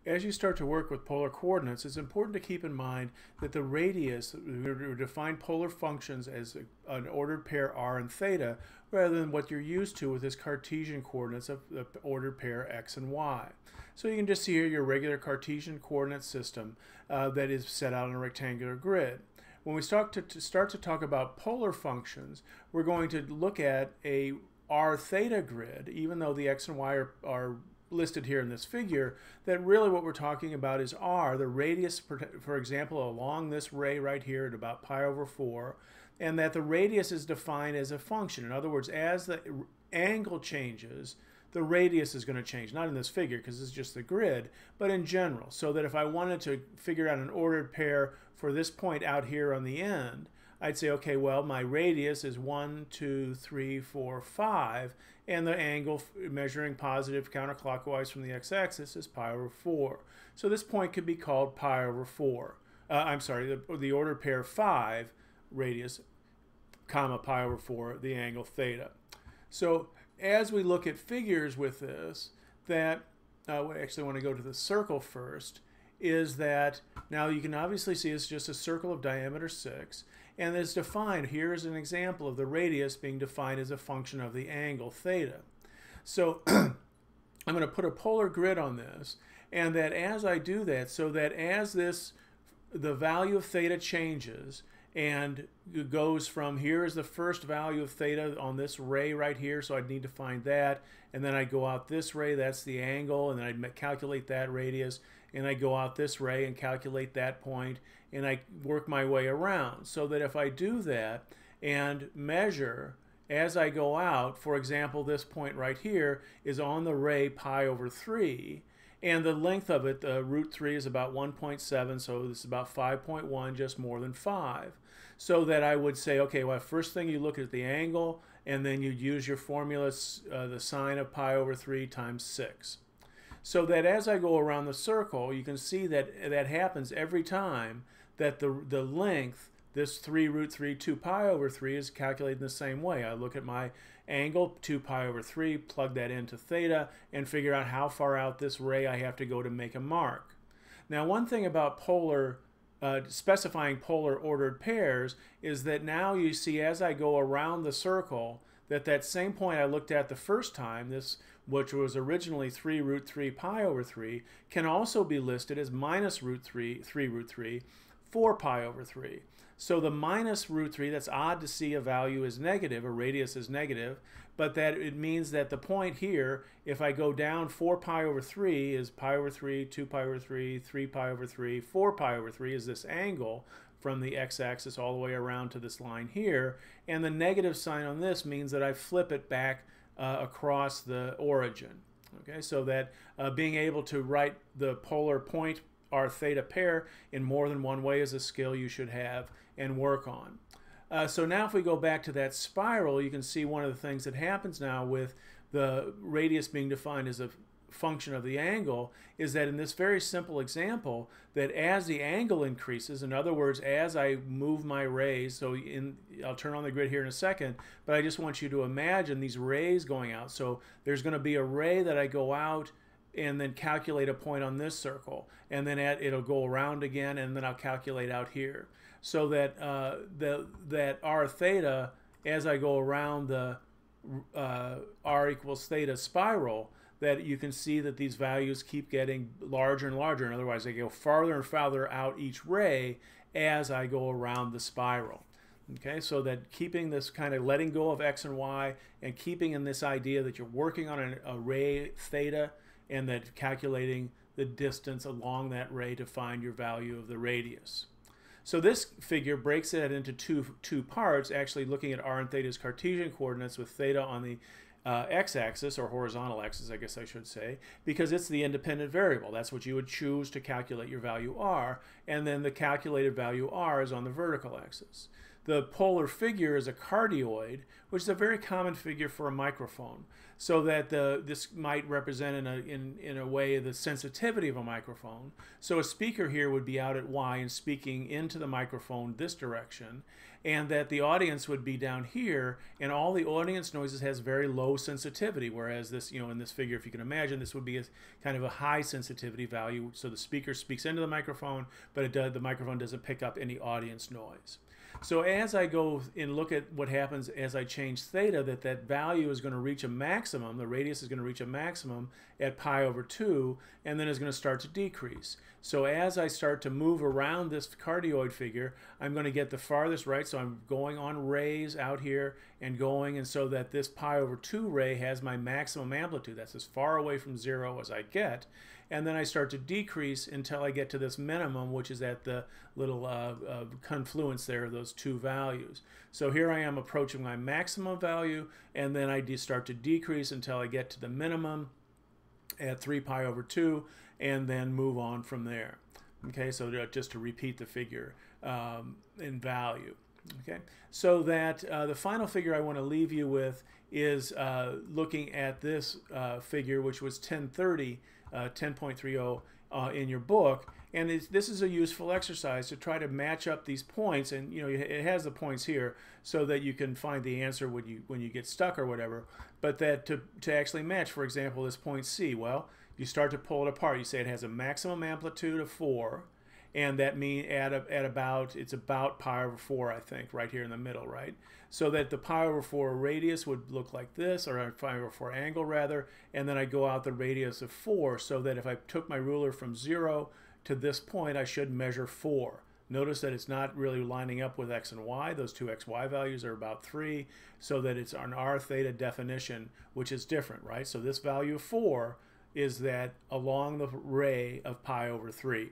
as you start to work with polar coordinates, it's important to keep in mind that the radius, we define polar functions as an ordered pair r and theta, rather than what you're used to with this Cartesian coordinates of the ordered pair x and y. So you can just see here your regular Cartesian coordinate system that is set out on a rectangular grid. When we start to talk about polar functions, we're going to look at a r theta grid, even though the x and y are listed here in this figure, that really what we're talking about is r, the radius, for example, along this ray right here at about pi over 4, and that the radius is defined as a function. In other words, as the angle changes, the radius is going to change. Not in this figure because it's just the grid, but in general. So that if I wanted to figure out an ordered pair for this point out here on the end, I'd say, okay, well, my radius is 1, 2, 3, 4, 5, and the angle measuring positive counterclockwise from the x-axis is pi over 4. So this point could be called pi over 4. I'm sorry, the ordered pair 5 radius, comma, pi over 4, the angle theta. So as we look at figures with this, that we actually want to go to the circle first, is that now you can obviously see it's just a circle of diameter 6, and it's defined. Here's an example of the radius being defined as a function of the angle theta. So I'm going to put a polar grid on this, and that as I do that, so that as the value of theta changes, and it goes from here is the first value of theta on this ray right here, so I'd need to find that, and then I go out this ray, that's the angle, and then I'd calculate that radius, and I go out this ray and calculate that point, and I work my way around, so that if I do that and measure as I go out, for example, this point right here is on the ray pi over 3, and the length of it, root 3 is about 1.7, so this is about 5.1, just more than 5. So that I would say, okay, well, first thing you look at the angle, and then you use your formula, the sine of pi over 3 times 6. So that as I go around the circle, you can see that that happens every time that the length, this 3 root 3, 2 pi over 3 is calculated in the same way. I look at my angle, 2 pi over 3, plug that into theta, and figure out how far out this ray I have to go to make a mark. Now, one thing about specifying polar ordered pairs is that now you see as I go around the circle that same point I looked at the first time, this which was originally 3 root 3 pi over 3, can also be listed as minus root 3 root 3, 4 pi over 3. So the minus root 3, that's odd to see a value is negative, a radius is negative, but that it means that the point here, if I go down 4 pi over 3 is pi over 3, 2 pi over 3, 3 pi over 3, 4 pi over 3 is this angle from the x-axis all the way around to this line here, and the negative sign on this means that I flip it back across the origin. Okay, so that being able to write the polar point r theta pair in more than one way is a skill you should have and work on. So now if we go back to that spiral, you can see one of the things that happens now with the radius being defined as a function of the angle is that in this very simple example, that as the angle increases, in other words, as I move my rays, so I'll turn on the grid here in a second, but I just want you to imagine these rays going out. So there's going to be a ray that I go out and then calculate a point on this circle, and then it'll go around again, and then I'll calculate out here. So that that r theta, as I go around the r equals theta spiral, that you can see that these values keep getting larger and larger. And otherwise, they go farther and farther out each ray as I go around the spiral. Okay, so that keeping this kind of letting go of x and y and keeping in this idea that you're working on a ray theta and that calculating the distance along that ray to find your value of the radius. So this figure breaks it into two parts, actually looking at r and theta's Cartesian coordinates with theta on the x-axis, or horizontal axis, I guess I should say, because it's the independent variable. That's what you would choose to calculate your value r, and then the calculated value r is on the vertical axis. The polar figure is a cardioid, which is a very common figure for a microphone. So that this might represent in a way the sensitivity of a microphone. So a speaker here would be out at Y and speaking into the microphone this direction, and that the audience would be down here, and all the audience noises has very low sensitivity, whereas this, in this figure, if you can imagine, this would be a kind of a high sensitivity value. So the speaker speaks into the microphone, but the microphone doesn't pick up any audience noise. So as I go and look at what happens as I change theta, that value is going to reach a maximum, the radius is going to reach a maximum at pi over 2, and then is going to start to decrease. So as I start to move around this cardioid figure, I'm going to get the farthest right, so I'm going on rays out here and going, and so that this pi over 2 ray has my maximum amplitude. That's as far away from 0 as I get. And then I start to decrease until I get to this minimum, which is at the little confluence there of those two values. So here I am approaching my maximum value, and then I start to decrease until I get to the minimum at 3 pi over 2, and then move on from there. Okay, so just to repeat the figure in value. Okay, so that the final figure I want to leave you with is looking at this figure, which was 1030. 10.30 in your book, and this is a useful exercise to try to match up these points, and it has the points here so that you can find the answer when you get stuck or whatever, but that to actually match, for example, this point C, well, you start to pull it apart. You say it has a maximum amplitude of 4, and that means it's about pi over 4, I think, right here in the middle, right? So that the pi over 4 radius would look like this, or a pi over 4 angle rather, and then I go out the radius of 4, so that if I took my ruler from 0 to this point, I should measure 4. Notice that it's not really lining up with x and y. Those two xy values are about 3, so that it's an r theta definition, which is different, right? So this value of 4 is that along the ray of pi over 3.